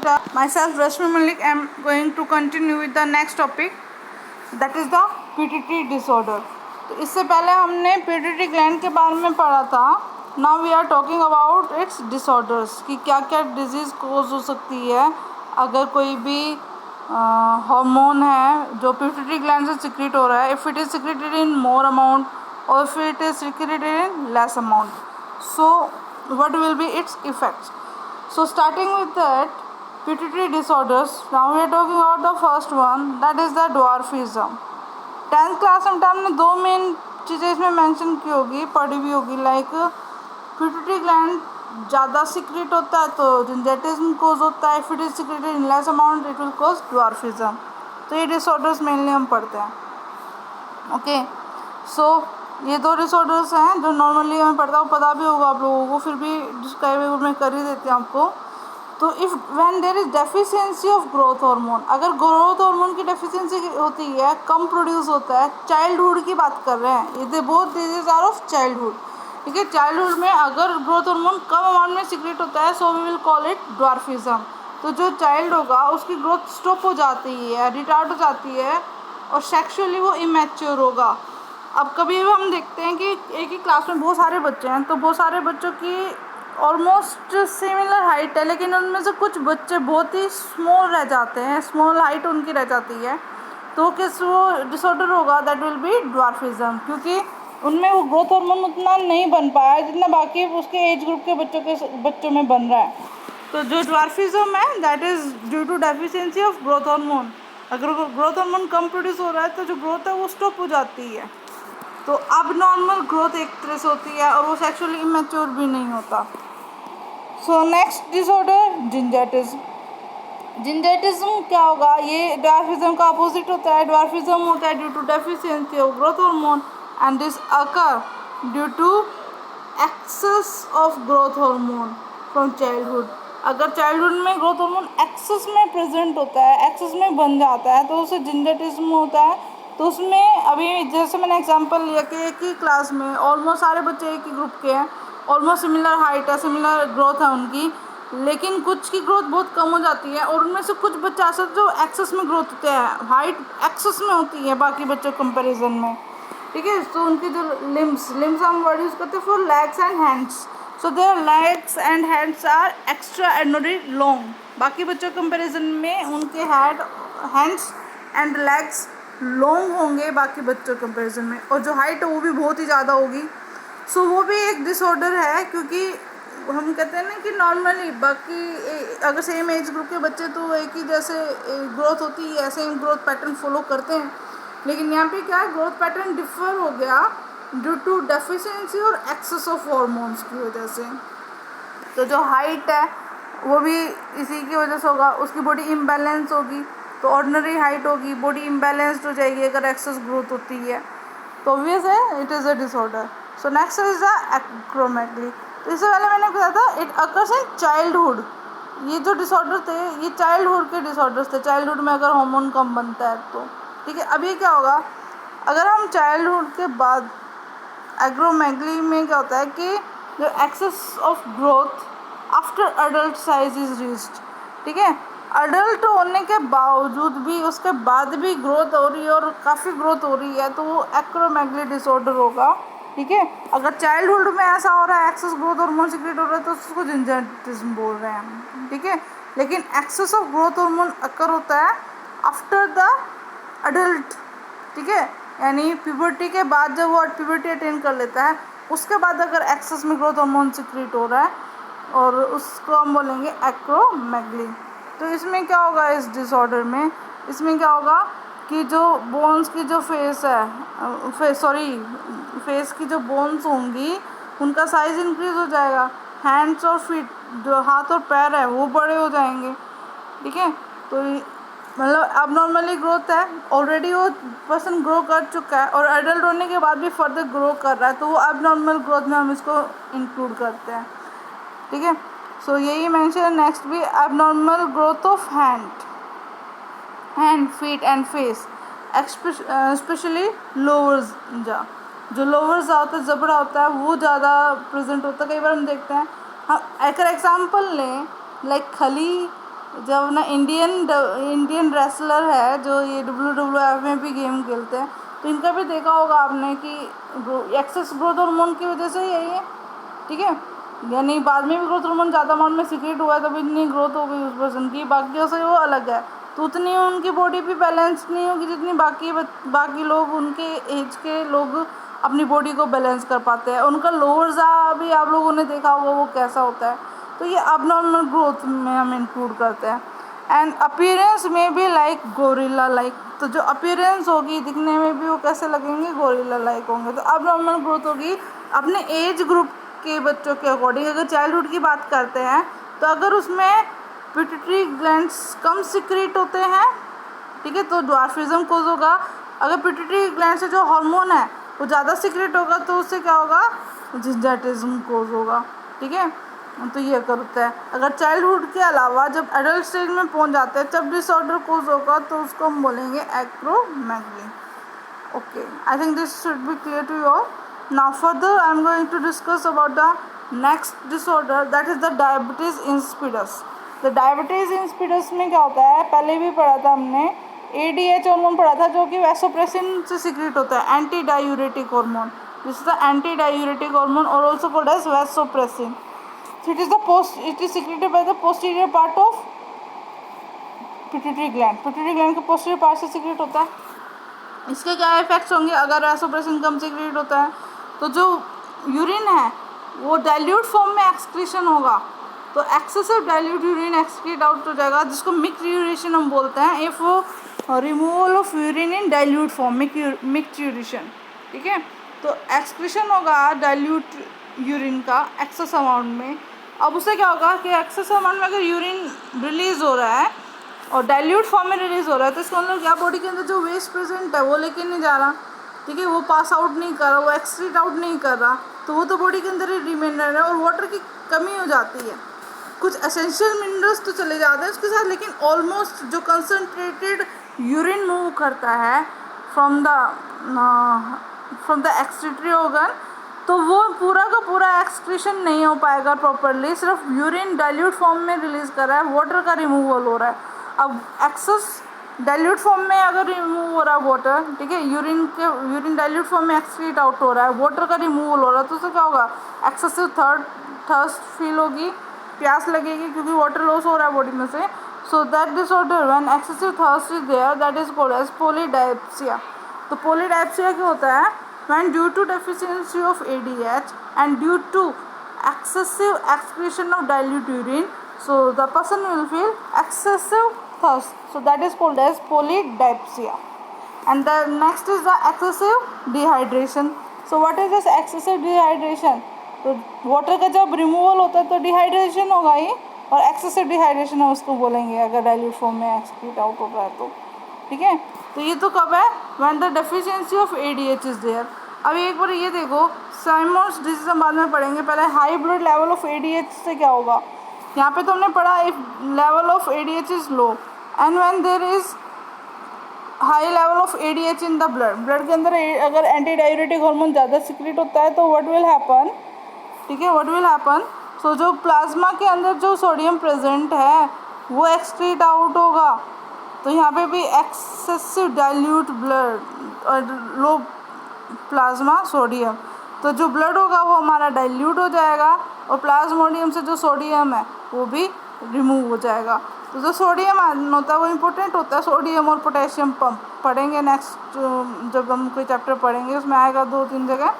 Myself Rashmi Malik. I am going to continue with the next topic, that is the pituitary disorder. तो इससे पहले हमने pituitary gland के बारे में पढ़ा था. Now we are talking about its disorders कि क्या क्या disease cause हो सकती है अगर कोई भी हार्मोन है जो pituitary gland से secrete हो रहा है, if it is secreted in more amount or if it is secreted in less amount. So what will be its effects? So starting with that, pituitary disorders. Now we are talking about the first one, that is the dwarfism. 10th class में हमने दो main चीज़ें इसमें mention की होगी, पढ़ी भी होगी, लाइक pituitary gland ज़्यादा सीक्रेट होता है तो जिंजेटिज्म कोज होता है, if it is secreted in less amount it will cause dwarfism. तो ये डिसऑर्डर्स मेनली हम पढ़ते हैं. ओके, सो ये दो डिसऑर्डर्स हैं जो नॉर्मली हमें पता भी होगा आप लोगों को, फिर भी डिस्क्राइब मैं कर ही देती हूँ आपको. तो if when there is deficiency of growth hormone, अगर ग्रोथ हार्मोन की डेफिशिएंसी होती है, कम प्रोड्यूस होता है, चाइल्डहुड की बात कर रहे हैं, ये both disease are of childhood. ठीक है, चाइल्डहुड में अगर ग्रोथ हार्मोन कम अमाउंट में सीक्रेट होता है, so we will call it dwarfism. तो जो चाइल्ड होगा उसकी ग्रोथ स्टॉप हो जाती है, रिटार्ड हो जाती है और सेक्सुअली वो इमैच्योर होगा. अब कभी भी हम देखते हैं कि एक ही क्लास में बहुत सारे बच्चे हैं, तो बहुत सारे बच्चों की ऑलमोस्ट सिमिलर हाइट है, लेकिन उनमें से कुछ बच्चे बहुत ही स्मॉल रह जाते हैं, स्मॉल हाइट उनकी रह जाती है. तो किस वो डिसऑर्डर होगा, दैट विल बी ड्वार्फिज्म, क्योंकि उनमें वो ग्रोथ हार्मोन उतना नहीं बन पाया जितना बाकी उसके एज ग्रुप के बच्चों में बन रहा है. तो जो ड्वार्फिज्म है that is due to deficiency of growth hormone. अगर ग्रोथ हार्मोन कम प्रोड्यूस हो रहा है तो जो ग्रोथ है वो स्टॉप हो जाती है. तो अब नॉर्मल ग्रोथ एक तरह से होती है और वो सेक्सुअली इमेच्योर भी नहीं होता. So next disorder जिंजेटिज्म. जिंजेटिज्म क्या होगा, ये ड्वार्फिज्म का अपोजिट होता है. ड्वार्फिज्म होता है due to deficiency of growth hormone and this occur due to excess of growth hormone from childhood. अगर चाइल्डहुड में ग्रोथ हार्मोन एक्सेस में प्रेजेंट होता है, एक्सेस में बन जाता है, तो उसे जिंजेटिज्म होता है. तो उसमें अभी जैसे मैंने एग्जांपल लिया कि एक ही क्लास में ऑलमोस्ट सारे बच्चे एक ही ग्रुप के हैं, ऑलमोस्ट सिमिलर हाइट है, सिमिलर ग्रोथ है उनकी, लेकिन कुछ की ग्रोथ बहुत कम हो जाती है और उनमें से कुछ बच्चे ऐसे जो एक्सेस में ग्रोथ होते हैं, हाइट एक्सेस में होती है बाकी बच्चों कंपेरिजन में. ठीक है, तो उनकी जो लिम्स हम वर्ड यूज़ करते हैं for legs and hands. So their legs and hands are extra and long. बाकी बच्चों कंपेरिजन में उनके हैंड्स एंड लेग्स लॉन्ग होंगे बाकी बच्चों कंपेरिजन में, और जो हाइट है वो भी बहुत ही ज़्यादा होगी. सो वो भी एक डिसऑर्डर है, क्योंकि हम कहते हैं ना कि नॉर्मली बाकी अगर सेम एज ग्रुप के बच्चे तो एक ही जैसे ग्रोथ होती है, सेम ग्रोथ पैटर्न फॉलो करते हैं, लेकिन यहाँ पे क्या है, ग्रोथ पैटर्न डिफर हो गया ड्यू टू डेफिशिएंसी और एक्सेस ऑफ हार्मोन्स की वजह से. तो जो हाइट है वो भी इसी की वजह से होगा, उसकी बॉडी इम्बैलेंस होगी, तो ऑर्डिनरी हाइट होगी, बॉडी इम्बैलेंस्ड हो जाएगी अगर एक्सेस ग्रोथ होती है, तो ऑब्वियस है it is a disorder. So next is the acromegaly. तो इससे पहले मैंने कहा था इट अकर्स इन चाइल्डहुड. ये जो डिसऑर्डर थे ये चाइल्डहुड के डिसऑर्डर्स थे, चाइल्डहुड में अगर हार्मोन कम बनता है तो. ठीक है, अब ये क्या होगा, अगर हम चाइल्डहुड के बाद एक्रोमेगली में क्या होता है कि जो excess of growth after adult size is reached. ठीक है, अडल्ट होने के बावजूद भी उसके बाद भी ग्रोथ हो रही है और काफ़ी ग्रोथ हो रही है, तो वो एक्रोमेगली डिसऑर्डर होगा. ठीक है, अगर चाइल्डहुड में ऐसा हो रहा है, एक्सेस ग्रोथ हार्मोन सीक्रेट हो रहा है, तो उसको जिंजेटिज्म बोल रहे हैं. ठीक है, लेकिन एक्सेस ऑफ ग्रोथ हार्मोन अकर होता है आफ्टर द अडल्ट. ठीक है, यानी प्यूबर्टी के बाद जब वो प्यूबर्टी अटेन कर लेता है उसके बाद अगर एक्सेस में ग्रोथ हार्मोन सीक्रेट हो रहा है, और उसको हम बोलेंगे एक्रोमेगली. तो इसमें क्या होगा, इस डिसऑर्डर में इसमें क्या होगा कि जो बोन्स की जो फेस की जो बोन्स होंगी उनका साइज़ इंक्रीज हो जाएगा. हैंड्स और फीट, जो हाथ और पैर है वो बड़े हो जाएंगे. ठीक है, तो मतलब अब नॉर्मली ग्रोथ है, ऑलरेडी वो पर्सन ग्रो कर चुका है और एडल्ट होने के बाद भी फर्दर ग्रो कर रहा है, तो वो अब नॉर्मल ग्रोथ में हम इसको इंक्लूड करते हैं. ठीक है, सो यही मेंशन. नेक्स्ट भी abnormal growth of hand feet and face, specially lowers जो लोअर्स होता है, जबड़ा होता है, वो ज़्यादा प्रेजेंट होता है. कई बार हम देखते हैं, हम अगर एग्जांपल लें लाइक खली जब ना इंडियन रेसलर है जो ये WWF में भी गेम खेलते हैं, तो इनका भी देखा होगा आपने कि एक्सेस ग्रोथ हार्मोन की वजह से यही है, ठीक है। यानी बाद में भी ग्रोथ हार्मोन ज़्यादा अमाउंट में सीक्रेट हुआ है तभी इतनी ग्रोथ हो गई उस पर्सन की, बाकी से वो अलग है तो उतनी उनकी बॉडी भी बैलेंस नहीं होगी जितनी बाकी लोग उनके एज के लोग अपनी बॉडी को बैलेंस कर पाते हैं। उनका लोअर जा भी आप लोगों ने देखा होगा वो कैसा होता है, तो ये अबनॉर्मल ग्रोथ में हम इंक्लूड करते हैं। एंड अपीयरेंस में भी लाइक गोरिल्ला लाइक, तो जो अपीयरेंस होगी दिखने में भी वो कैसे लगेंगे, गोरिल्ला लाइक होंगे। तो अबनॉर्मल ग्रोथ होगी अपने एज ग्रुप के बच्चों के अकॉर्डिंग। अगर चाइल्डहुड की बात करते हैं तो अगर उसमें पिट्यूटरी ग्लैंड्स कम सीक्रेट होते हैं, ठीक है, तो ड्वार्फिज्म कोज होगा। अगर पिट्यूटरी ग्लैंड से जो हार्मोन है वो ज़्यादा सीक्रेट होगा तो उससे क्या होगा, जिंजाटिज्म कोज होगा, ठीक है। तो ये करता है। अगर चाइल्डहुड के अलावा जब एडल्ट स्टेज में पहुंच जाते हैं तब डिसऑर्डर कोज होगा तो उसको हम बोलेंगे acromegaly. Okay, I think this should be clear to you all. Now further I am going to discuss about the next disorder, that is the diabetes insipidus. The diabetes insipidus में क्या होता है, पहले भी पढ़ा था हमने, ADH हार्मोन पढ़ा था जो कि वैसोप्रेसिन से सीक्रेट होता है, anti diuretic hormone. This is the anti diuretic hormone और also called as vasopressin. So it is secreted by the posterior part of pituitary gland. Pituitary gland के posterior part से secret होता है। इसके क्या इफेक्ट्स होंगे अगर वैसोप्रेसिन कम secret होता है, तो जो यूरिन है वो डाइल्यूट फॉर्म में एक्सक्रीशन होगा, तो excessive dilute urine excrete out हो जाएगा जिसको मिक्ट्यूरेशन हम बोलते हैं। If removal of urine in dilute form, micturition, ठीक है। तो एक्सक्रीशन होगा डाइल्यूट यूरिन का एक्सेस अमाउंट में। अब उससे क्या होगा कि एक्सेस अमाउंट में अगर यूरिन रिलीज हो रहा है और डाइल्यूट फॉर्म में रिलीज हो रहा है तो इसका मतलब क्या, बॉडी के अंदर जो वेस्ट प्रेजेंट है वो लेके नहीं जा रहा, ठीक है, वो पास आउट नहीं कर रहा, वो एक्सक्रीट आउट नहीं कर रहा, तो वो तो बॉडी के अंदर ही रिमेन रह रहा है और वाटर की कमी हो जाती है। कुछ एसेंशियल मिनरल्स तो चले जाते हैं उसके साथ, लेकिन ऑलमोस्ट जो कंसनट्रेटेड यूरिन मूव करता है फ्रॉम द एक्सक्रीटरी ऑर्गन, तो वो पूरा का पूरा एक्सक्रीशन नहीं हो पाएगा प्रॉपरली, सिर्फ यूरिन डाइल्यूट फॉर्म में रिलीज कर रहा है, वाटर का रिमूवल हो रहा है। अब एक्सेस डाइल्यूट फॉर्म में अगर रिमूव हो रहा है वाटर, ठीक है, यूरिन डाइल्यूट फॉर्म में एक्सक्रीट आउट हो रहा है, वाटर का रिमूवल हो रहा है, तो उससे क्या होगा, एक्सेसिव थर्स्ट फील होगी, प्यास लगेगी क्योंकि वाटर लॉस हो रहा है बॉडी में से। So that disorder when excessive thirst is there, that is called as polydipsia. तो पॉलीडाइप्सिया क्या होता है, when due to deficiency of ADH and due to excessive excretion of dilute urine, so the person will feel excessive thirst, so that is called as polydipsia. And the next is the excessive dehydration. So what is this excessive dehydration? तो water का जब removal होता है तो dehydration होगा ही, और excessive dehydration हम उसको बोलेंगे अगर डाइल्यूट फॉर्म में एक्सक्रीट आउट हो रहा है तो, ठीक है। तो ये तो कब है, when the deficiency of ADH is there. अब एक बार ये देखो, साइमन्स डिजीज हम बाद में पढ़ेंगे, पहले high blood level of ADH से क्या होगा। यहाँ पे तो हमने पढ़ा if level of ADH is low and when there is high level of ADH in the blood के अंदर अगर एंटी डायूरेटिक हार्मोन ज़्यादा सीक्रेट होता है तो व्हाट विल हैपन, ठीक है, व्हाट विल हैपन, सो जो प्लाज्मा के अंदर जो सोडियम प्रेजेंट है वो एक्सक्रीट आउट होगा। तो यहाँ पे भी एक्सेसिव डाइल्यूट ब्लड और लो प्लाज्मा सोडियम, तो जो ब्लड होगा वो हमारा डाइल्यूट हो जाएगा और प्लाज्मोडियम से जो सोडियम है वो भी रिमूव हो जाएगा। तो जो सोडियम आयन होता है वो इम्पोर्टेंट होता है, सोडियम और पोटेशियम पंप पढ़ेंगे नेक्स्ट जब हम कोई चैप्टर पढ़ेंगे उसमें आएगा 2-3 जगह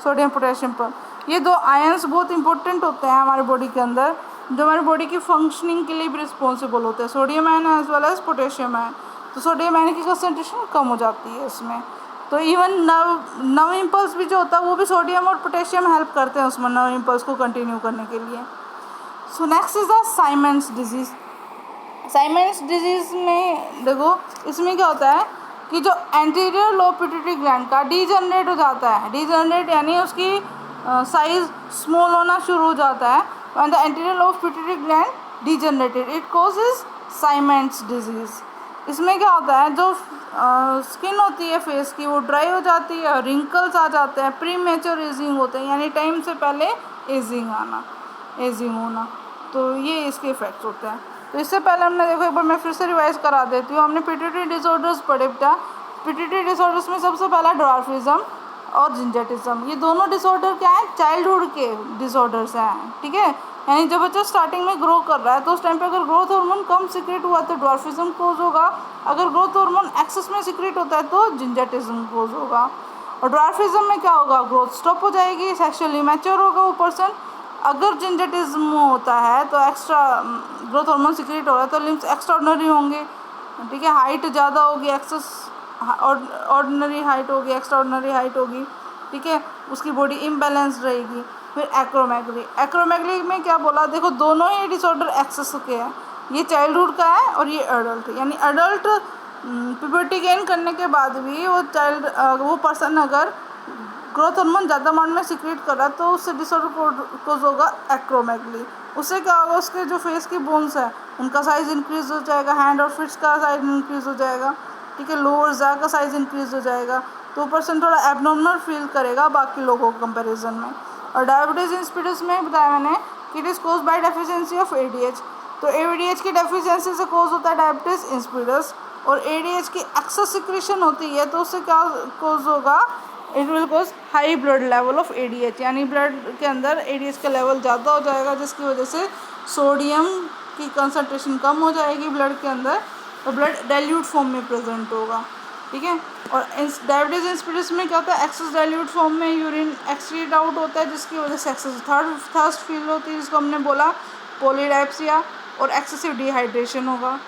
सोडियम पोटेशियम पंप। ये दो आयंस बहुत इंपॉर्टेंट होते हैं हमारे बॉडी के अंदर, जो हमारी बॉडी की फंक्शनिंग के लिए भी रिस्पॉन्सिबल होते हैं, sodium ion as well as potassium ion. तो सोडियम आयन की कंसनट्रेशन कम हो जाती है इसमें, तो इवन नर्व इम्पल्स भी जो होता है वो भी सोडियम और पोटेशियम हेल्प करते हैं उसमें नर्व इम्पल्स को कंटिन्यू करने के लिए। So next is the Simons disease. Simons disease में देखो इसमें क्या होता है कि जो एंटीरियर लोब पिट्यूटरी ग्लैंड का डीजनरेट हो जाता है, डीजनरेट यानी उसकी साइज स्मॉल होना शुरू हो जाता है, when the anterior lobe pituitary gland degenerated it causes Simons disease. इसमें क्या होता है, जो स्किन होती है फेस की वो ड्राई हो जाती है, रिंकल्स आ जाते हैं, प्री मैच्योर एजिंग होते हैं यानी टाइम से पहले एजिंग होना, तो ये इसके इफ़ेक्ट्स होते हैं। तो इससे पहले हमने देखो, एक बार मैं फिर से रिवाइज करा देती हूँ। हमने पिट्यूटरी डिसऑर्डर्स पढ़े बेटा। पिट्यूटरी डिसऑर्डर्स में सबसे पहला ड्वार्फिज्म और जिंजेटिज्म। ये दोनों डिसऑर्डर क्या है, चाइल्डहुड के डिसऑर्डर्स हैं, ठीक है। यानी जब बच्चा स्टार्टिंग में ग्रो कर रहा है तो उस टाइम पे अगर ग्रोथ हार्मोन कम सिक्रेट हुआ तो ड्वार्फिज्म कोज होगा, अगर ग्रोथ हार्मोन एक्सेस में सिक्रेट होता है तो जिंजेटिज्म कोज होगा। और ड्वार्फिज्म में क्या होगा, ग्रोथ स्टॉप हो जाएगी, सेक्सुअली मैच्योर होगा वो पर्सन। अगर जिंजेटिज्म होता है तो एक्स्ट्रा ग्रोथ हार्मोन सिक्रेट हो रहा है तो लिम्स एक्स्ट्राऑर्डिनरी होंगे, ठीक है। हाइट ज़्यादा होगी, एक्सेस ऑर्डिनरी हाइट होगी, एक्स्ट्राऑर्डिनरी हाइट होगी, ठीक है। उसकी बॉडी इम्बैलेंस रहेगी। फिर एक्रोमेगली। एक्रोमेगली में क्या बोला, देखो दोनों ही डिसऑर्डर एक्सेस के हैं, ये चाइल्डहुड का है और ये अडल्ट। यानी अडल्ट प्यूबर्टी गेन करने के बाद भी वो पर्सन अगर ग्रोथ हार्मोन ज़्यादा अमाउंट में सिक्रेट कर रहा है तो उससे डिसऑर्डर कोज होगा एक्रोमेगली। उससे क्या होगा, उसके जो फेस की बोन्स है उनका साइज़ इंक्रीज हो जाएगा, हैंड और फिट्स का साइज इंक्रीज हो जाएगा, ठीक है। लोअर जा का साइज़ इंक्रीज हो जाएगा, तो पर्सन थोड़ा एबनॉर्मल फील करेगा बाकी लोगों के कंपेरिजन में। और डायबिटीज़ इंसिपिडस में बताया मैंने कि it is cause by deficiency of ADH. तो एडीएच की डेफिशिएंसी से कोज होता है डायबिटीज़ इंसिपिडस। और एडीएच की एक्सेस सिक्रेशन होती है तो उससे क्या कोज होगा, it will cause high blood level of ADH. यानी ब्लड के अंदर एडीएच का लेवल ज़्यादा हो जाएगा, जिसकी वजह से सोडियम की कंसनट्रेशन कम हो जाएगी ब्लड के अंदर, तो ब्लड डाइल्यूट फॉर्म में प्रेजेंट होगा, ठीक है। और डायबिटीज़ इंसिपिडस में क्या होता है, एक्सेस डाइल्यूट फॉर्म में यूरिन एक्सक्रीट आउट होता है, जिसकी वजह से एक्सेस थर्स्ट फील होती है, जिसको हमने बोला पॉलीडाइप्सिया, और एक्सेसिव डिहाइड्रेशन होगा।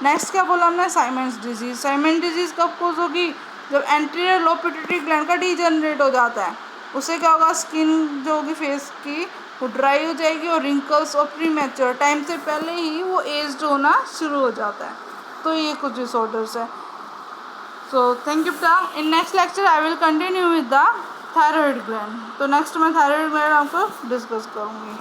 नेक्स्ट क्या बोला हमने, साइमंड्स डिजीज़। साइमंड्स डिजीज़ कब कोज होगी, जब एंटीरियर लोब पिट्यूटरी ग्लैंड का डीजनरेट हो जाता है। उससे क्या होगा, स्किन जो होगी फेस की वो ड्राई हो जाएगी और रिंकल्स और प्रीमैच्योर टाइम से पहले ही वो एज्ड होना शुरू हो जाता है। तो ये कुछ डिसऑर्डर्स है। सो थैंक यू बेटा। In next lecture I will continue with the thyroid gland. तो नेक्स्ट मैं थायराइड ग्लैंड आपको डिस्कस करूँगी।